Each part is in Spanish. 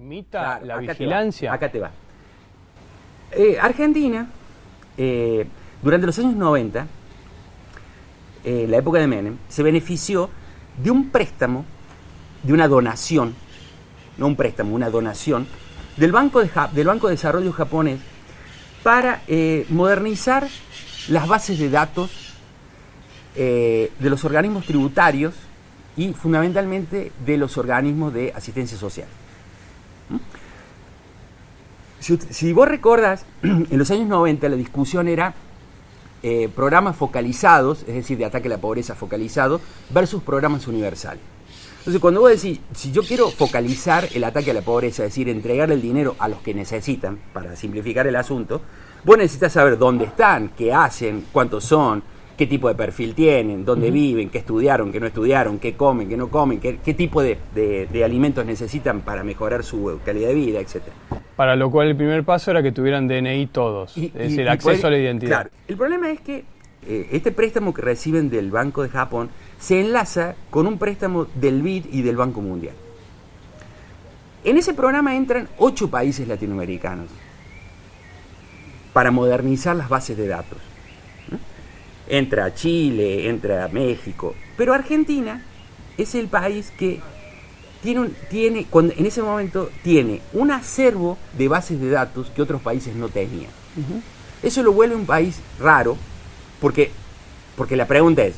limita Claro, la acá vigilancia. Acá te va. Argentina, durante los años 90, la época de Menem, se benefició de un préstamo, de una donación, no un préstamo, una donación, del Banco de Desarrollo japonés para modernizar las bases de datos de los organismos tributarios y fundamentalmente de los organismos de asistencia social. Si vos recordás, en los años 90 la discusión era programas focalizados, es decir, de ataque a la pobreza focalizado, versus programas universales. Entonces, cuando vos decís, si yo quiero focalizar el ataque a la pobreza, es decir, entregarle el dinero a los que necesitan, para simplificar el asunto, vos necesitas saber dónde están, qué hacen, cuántos son, qué tipo de perfil tienen, dónde viven, qué estudiaron, qué no estudiaron, qué comen, qué no comen, qué tipo de alimentos necesitan para mejorar su calidad de vida, etc. Para lo cual el primer paso era que tuvieran DNI todos, es decir, acceso a la identidad. Claro, el problema es que este préstamo que reciben del Banco de Japón se enlaza con un préstamo del BID y del Banco Mundial. En ese programa entran 8 países latinoamericanos para modernizar las bases de datos. Entra Chile, entra México, pero Argentina es el país que en ese momento tiene un acervo de bases de datos que otros países no tenían. Eso lo vuelve un país raro, porque la pregunta es,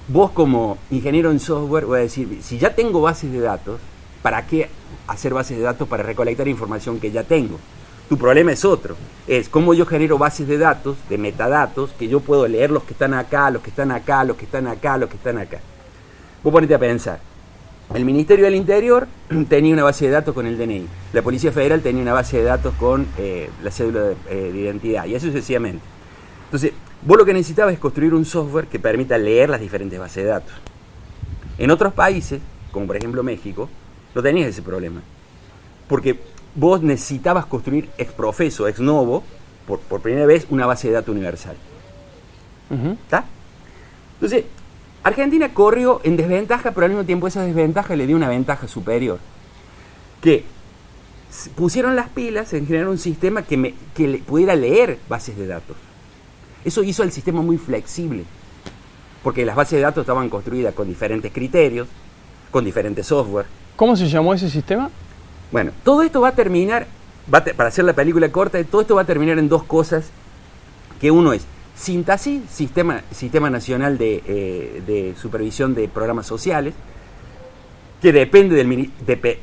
vos como ingeniero en software, voy a decir, si ya tengo bases de datos, ¿para qué hacer bases de datos para recolectar información que ya tengo? Tu problema es otro, es cómo yo genero bases de datos, de metadatos, que yo puedo leer los que están acá, los que están acá, los que están acá, los que están acá. Vos ponete a pensar, el Ministerio del Interior tenía una base de datos con el DNI, la Policía Federal tenía una base de datos con la cédula de identidad, y así sucesivamente. Entonces, vos lo que necesitabas es construir un software que permita leer las diferentes bases de datos. En otros países, como por ejemplo México, no tenías ese problema, porque vos necesitabas construir ex profeso, ex novo, por primera vez, una base de datos universal. ¿Está? Entonces, Argentina corrió en desventaja, pero al mismo tiempo esa desventaja le dio una ventaja superior. Que pusieron las pilas en generar un sistema que pudiera leer bases de datos. Eso hizo el sistema muy flexible, porque las bases de datos estaban construidas con diferentes criterios, con diferentes software. ¿Cómo se llamó ese sistema? Bueno, todo esto va a terminar, para hacer la película corta, todo esto va a terminar en dos cosas, que uno es SINTASI, Sistema Nacional de Supervisión de Programas Sociales, que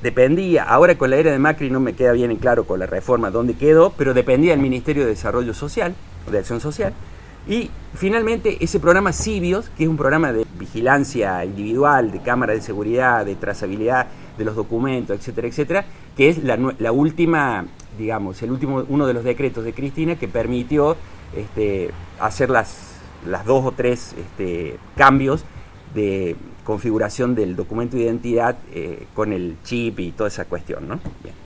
dependía, ahora con la era de Macri no me queda bien en claro con la reforma dónde quedó, pero dependía del Ministerio de Desarrollo Social, o de Acción Social, y finalmente ese programa CIBIOS, que es un programa de vigilancia individual, de cámara de seguridad, de trazabilidad de los documentos, etcétera, etcétera, que es la última, digamos, uno de los decretos de Cristina que permitió hacer las 2 o 3 cambios de configuración del documento de identidad con el chip y toda esa cuestión, ¿no? Bien.